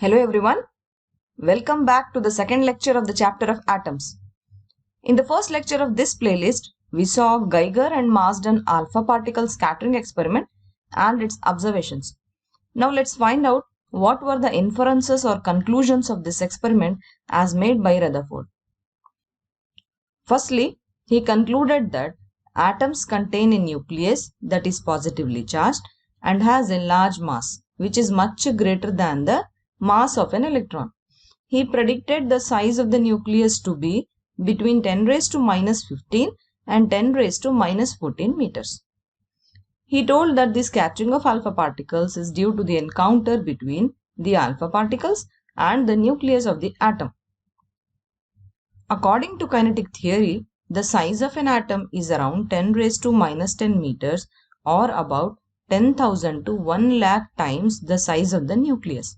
Hello everyone, welcome back to the second lecture of the chapter of atoms. In the first lecture of this playlist, we saw Geiger and Marsden alpha particle scattering experiment and its observations. Now let's find out what were the inferences or conclusions of this experiment as made by Rutherford. Firstly, he concluded that atoms contain a nucleus that is positively charged and has a large mass, which is much greater than the mass of an electron. He predicted the size of the nucleus to be between 10 raised to minus 15 and 10 raised to minus 14 meters. He told that the scattering of alpha particles is due to the encounter between the alpha particles and the nucleus of the atom. According to kinetic theory, the size of an atom is around 10 raised to minus 10 meters or about 10,000 to 1 lakh times the size of the nucleus.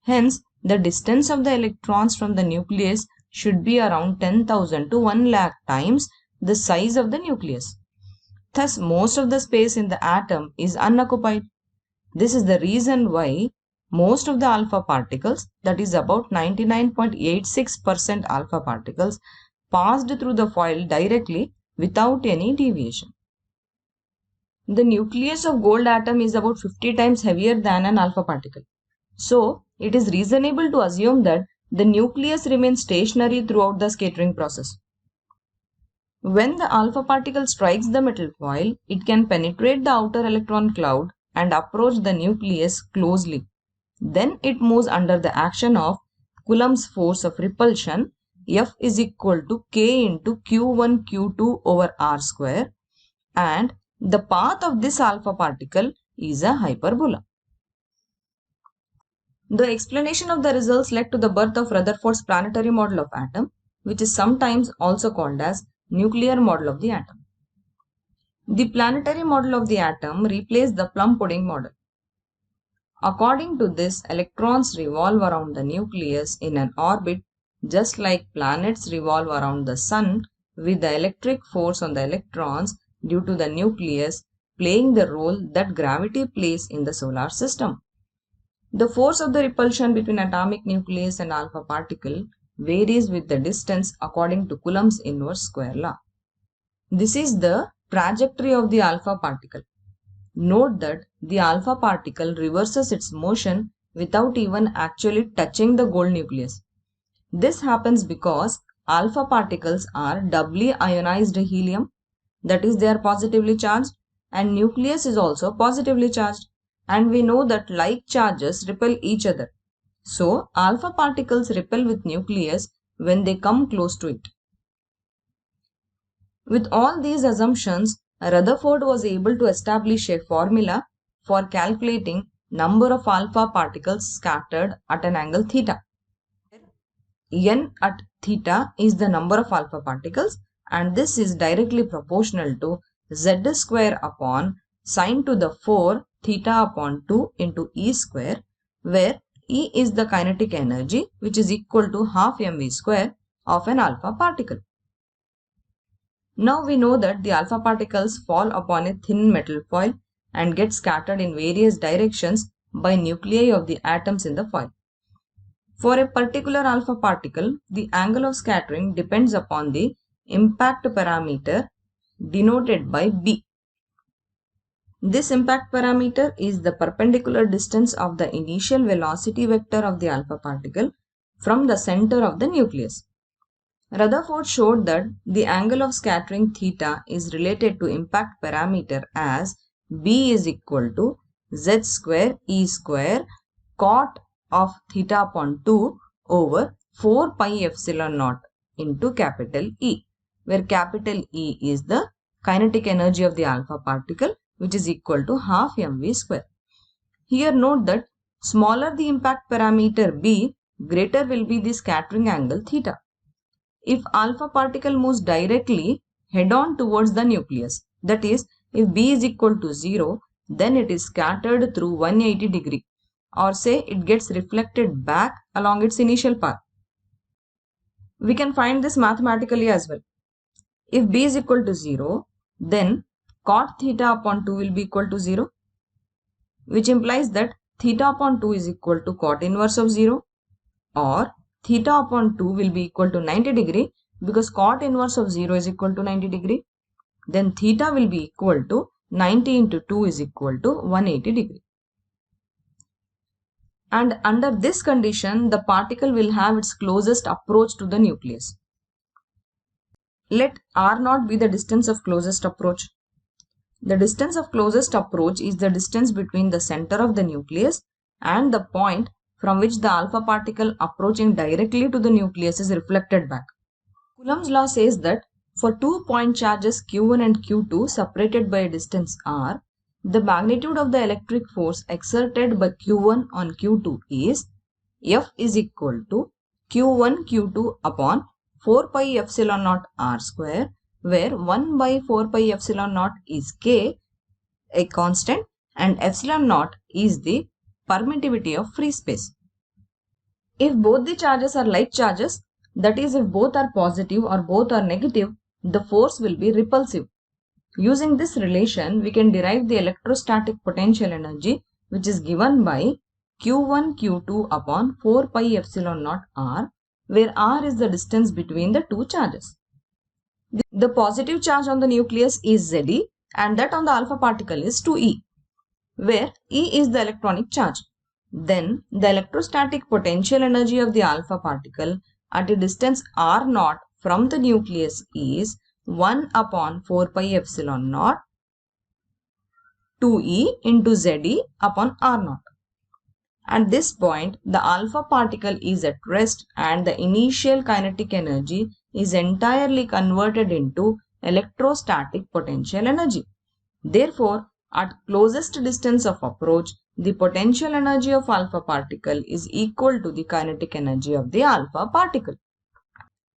Hence, the distance of the electrons from the nucleus should be around 10,000 to 1 lakh times the size of the nucleus. Thus, most of the space in the atom is unoccupied. This is the reason why most of the alpha particles, that is about 99.86% alpha particles, passed through the foil directly without any deviation. The nucleus of gold atom is about 50 times heavier than an alpha particle. So, it is reasonable to assume that the nucleus remains stationary throughout the scattering process. When the alpha particle strikes the metal foil, it can penetrate the outer electron cloud and approach the nucleus closely. Then it moves under the action of Coulomb's force of repulsion. F is equal to K into Q1 Q2 over R square, and the path of this alpha particle is a hyperbola. The explanation of the results led to the birth of Rutherford's planetary model of atom, which is sometimes also called as nuclear model of the atom. The planetary model of the atom replaced the plum pudding model. According to this, electrons revolve around the nucleus in an orbit just like planets revolve around the sun, with the electric force on the electrons due to the nucleus playing the role that gravity plays in the solar system. The force of the repulsion between atomic nucleus and alpha particle varies with the distance according to Coulomb's inverse square law. This is the trajectory of the alpha particle. Note that the alpha particle reverses its motion without even actually touching the gold nucleus. This happens because alpha particles are doubly ionized helium, that is, they are positively charged, and nucleus is also positively charged, and we know that like charges repel each other. So, alpha particles repel with nucleus when they come close to it. With all these assumptions, Rutherford was able to establish a formula for calculating number of alpha particles scattered at an angle theta. N at theta is the number of alpha particles, and this is directly proportional to z square upon sine to the 4 theta upon 2 into E square, where E is the kinetic energy, which is equal to half mv square of an alpha particle. Now we know that the alpha particles fall upon a thin metal foil and get scattered in various directions by nuclei of the atoms in the foil. For a particular alpha particle, the angle of scattering depends upon the impact parameter denoted by B. This impact parameter is the perpendicular distance of the initial velocity vector of the alpha particle from the center of the nucleus. Rutherford showed that the angle of scattering theta is related to impact parameter as B is equal to z square E square cot of theta upon 2 over 4 pi epsilon naught into capital E, where capital E is the kinetic energy of the alpha particle, which is equal to half mv square. Here note that smaller the impact parameter B, greater will be the scattering angle theta. If alpha particle moves directly head-on towards the nucleus, that is, if B is equal to 0, then it is scattered through 180 degree, or say it gets reflected back along its initial path. We can find this mathematically as well. If B is equal to 0, then cot theta upon 2 will be equal to 0, which implies that theta upon 2 is equal to cot inverse of 0, or theta upon 2 will be equal to 90 degree because cot inverse of 0 is equal to 90 degree. Then theta will be equal to 90 into 2 is equal to 180 degree. And under this condition, the particle will have its closest approach to the nucleus. Let R0 be the distance of closest approach. The distance of closest approach is the distance between the center of the nucleus and the point from which the alpha particle approaching directly to the nucleus is reflected back. Coulomb's law says that for two point charges Q1 and Q2 separated by a distance r, the magnitude of the electric force exerted by Q1 on Q2 is F is equal to Q1 Q2 upon 4 pi epsilon naught r square, where 1 by 4 pi epsilon naught is K, a constant, and epsilon naught is the permittivity of free space. If both the charges are like charges, that is, if both are positive or both are negative, the force will be repulsive. Using this relation, we can derive the electrostatic potential energy, which is given by Q1 Q2 upon 4 pi epsilon naught r, where r is the distance between the two charges. The positive charge on the nucleus is Ze and that on the alpha particle is 2e, where E is the electronic charge. Then the electrostatic potential energy of the alpha particle at a distance r0 from the nucleus is 1 upon 4 pi epsilon naught 2e into Ze upon r0. At this point, the alpha particle is at rest and the initial kinetic energy is entirely converted into electrostatic potential energy. Therefore, at closest distance of approach, the potential energy of alpha particle is equal to the kinetic energy of the alpha particle.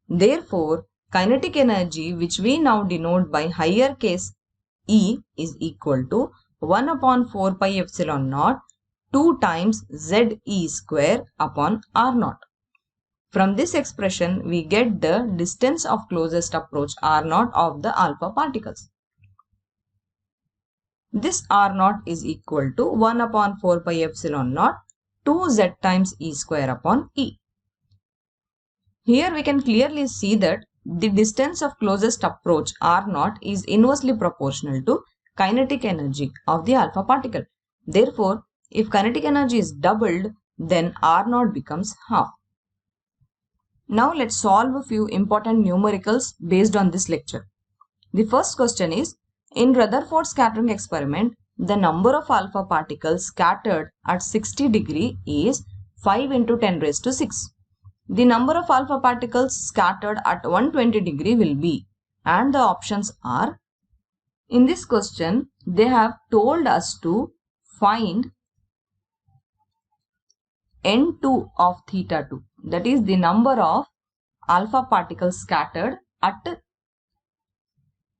Therefore, kinetic energy, which we now denote by higher case E, is equal to 1 upon 4 pi epsilon naught 2 times Ze square upon r0. From this expression, we get the distance of closest approach r0 of the alpha particles. This r0 is equal to 1 upon 4 pi epsilon naught 2 Z times E square upon E. Here we can clearly see that the distance of closest approach r0 is inversely proportional to kinetic energy of the alpha particle. Therefore, if kinetic energy is doubled, then r0 becomes half. Now let's solve a few important numericals based on this lecture. The first question is, in Rutherford scattering experiment, the number of alpha particles scattered at 60 degree is 5 into 10 raised to 6. The number of alpha particles scattered at 120 degree will be, and the options are, in this question, they have told us to find N2 of theta 2, that is the number of alpha particles scattered at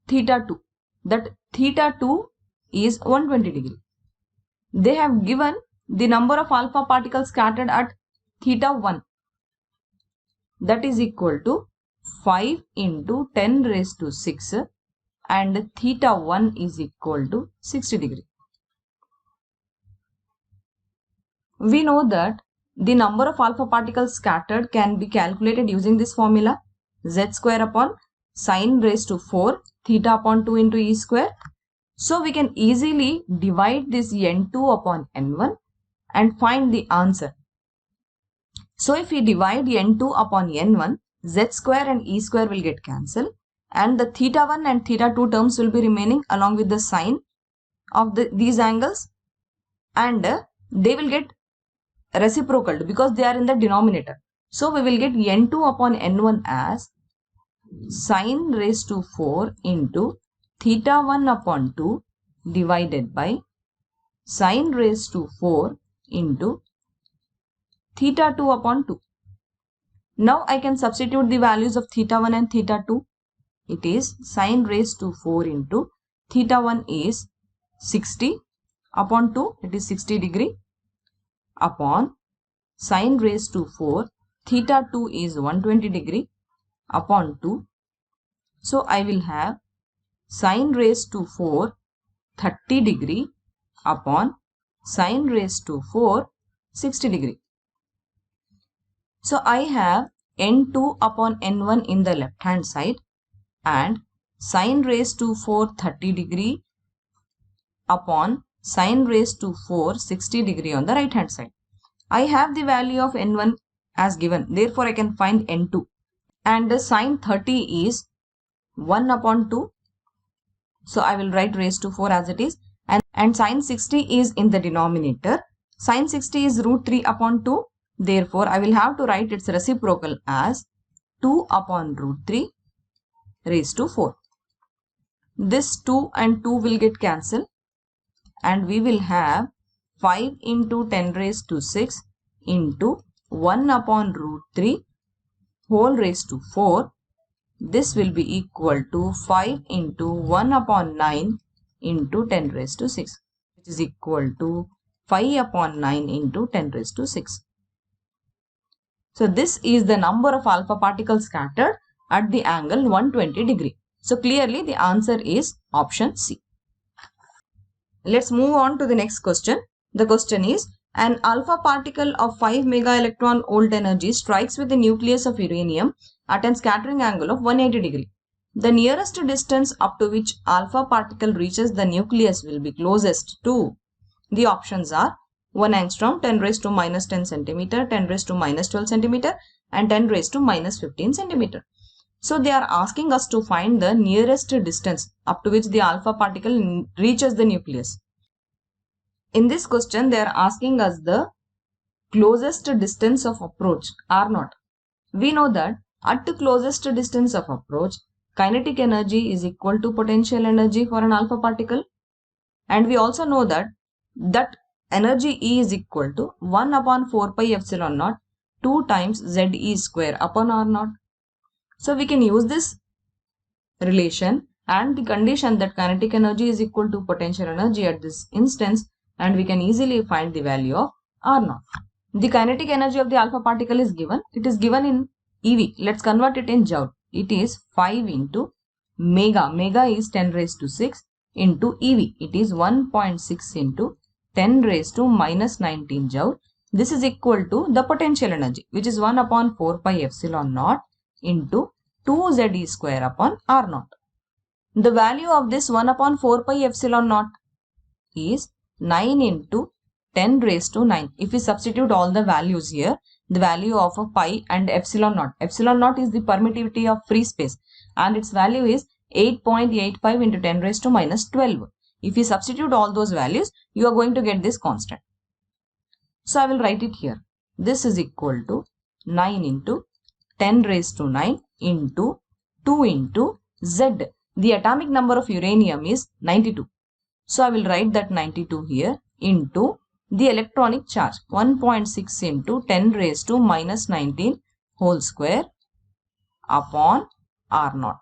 theta 2, that theta 2 is 120 degree. They have given the number of alpha particles scattered at theta 1, that is equal to 5 into 10 raised to 6, and theta 1 is equal to 60 degree. We know that the number of alpha particles scattered can be calculated using this formula, Z square upon sine raised to 4 theta upon 2 into E square. So we can easily divide this N2 upon N1 and find the answer. So if we divide N2 upon N1, Z square and E square will get cancelled, and the theta 1 and theta 2 terms will be remaining along with the sine of these angles, and they will get reciprocal because they are in the denominator. So we will get N2 upon N1 as sine raised to 4 into theta 1 upon 2 divided by sine raised to 4 into theta 2 upon 2. Now I can substitute the values of theta 1 and theta 2. It is sine raised to 4 into theta 1 is 60 upon 2, it is 60 degree, upon sine raised to 4 theta 2 is 120 degree upon 2. So I will have sine raised to 4 30 degree upon sine raised to 4 60 degree. So I have n2 upon n1 in the left hand side and sine raised to 4 30 degree upon sine raised to 4 60 degree on the right hand side. I have the value of n1 as given, therefore I can find n2, and the sine 30 is 1 upon 2, so I will write raised to 4 as it is, and sine 60 is in the denominator. Sine 60 is root 3 upon 2, therefore I will have to write its reciprocal as 2 upon root 3 raised to 4. This 2 and 2 will get cancelled and we will have 5 into 10 raised to 6 into 1 upon root 3 whole raised to 4. This will be equal to 5 into 1 upon 9 into 10 raised to 6, which is equal to 5 upon 9 into 10 raised to 6. So this is the number of alpha particles scattered at the angle 120 degree. So clearly the answer is option C. Let's move on to the next question. The question is, an alpha particle of 5 mega electron volt energy strikes with the nucleus of uranium at a scattering angle of 180 degree. The nearest distance up to which alpha particle reaches the nucleus will be closest to. The options are 1 angstrom, 10 raised to minus 10 centimeter, 10 raised to minus 12 centimeter and 10 raised to minus 15 centimeter. So they are asking us to find the nearest distance up to which the alpha particle reaches the nucleus. In this question, they are asking us the closest distance of approach R0. We know that at the closest distance of approach, kinetic energy is equal to potential energy for an alpha particle. And we also know that energy E is equal to 1 upon 4 pi epsilon naught 2 times ZE square upon R0. So we can use this relation and the condition that kinetic energy is equal to potential energy at this instance, and we can easily find the value of R0. The kinetic energy of the alpha particle is given. It is given in EV. Let's convert it in joule. It is 5 into mega. Mega is 10 raised to 6 into EV. It is 1.6 into 10 raised to minus 19 joule. This is equal to the potential energy, which is 1 upon 4 pi epsilon naught into 2 ZE square upon R0. The value of this 1 upon 4 pi epsilon naught is 9 into 10 raised to 9. If we substitute all the values here, the value of a pi and epsilon naught. Epsilon naught is the permittivity of free space and its value is 8.85 into 10 raised to minus 12. If you substitute all those values, you are going to get this constant. So I will write it here. This is equal to 9 into 10 raised to 9 into 2 into Z. The atomic number of uranium is 92. So I will write that 92 here into the electronic charge 1.6 into 10 raised to minus 19 whole square upon R0.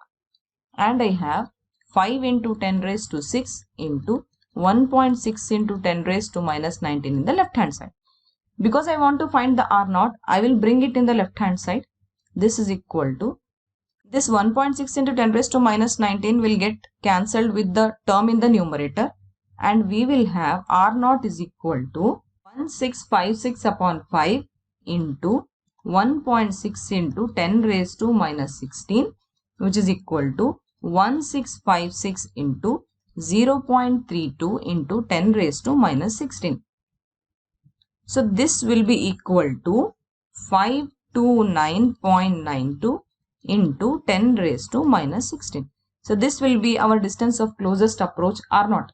And I have 5 into 10 raised to 6 into 1.6 into 10 raised to minus 19 in the left hand side. Because I want to find the R0, I will bring it in the left hand side. This is equal to, this 1.6 into 10 raised to minus 19 will get cancelled with the term in the numerator, and we will have R0 is equal to 1656 upon 5 into 1.6 into 10 raised to minus 16, which is equal to 1656 into 0.32 into 10 raised to minus 16. So this will be equal to 529.92 into 10 raised to minus 16. So this will be our distance of closest approach R0,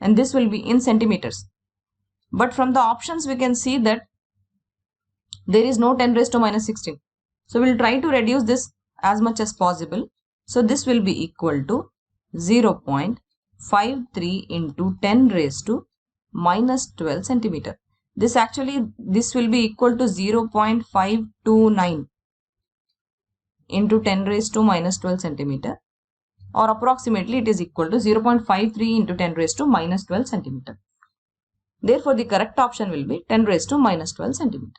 and this will be in centimeters. But from the options we can see that there is no 10 raised to minus 16. So we will try to reduce this as much as possible. So this will be equal to 0.53 into 10 raised to minus 12 centimeter. This will be equal to 0.529 into 10 raised to minus 12 centimeter, or approximately it is equal to 0.53 into 10 raised to minus 12 centimeter. Therefore, the correct option will be 10 raised to minus 12 centimeter.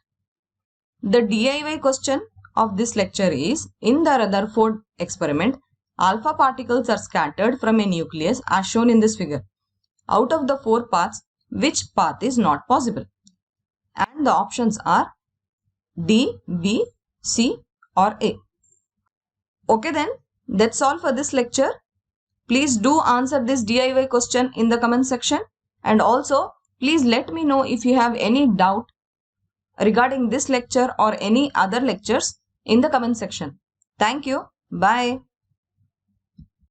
The DIY question of this lecture is, in the Rutherford experiment, alpha particles are scattered from a nucleus as shown in this figure. Out of the 4 paths, which path is not possible? And the options are D, B, C or A. Okay then, that's all for this lecture. Please do answer this DIY question in the comment section, and also please let me know if you have any doubt regarding this lecture or any other lectures in the comment section. Thank you. Bye.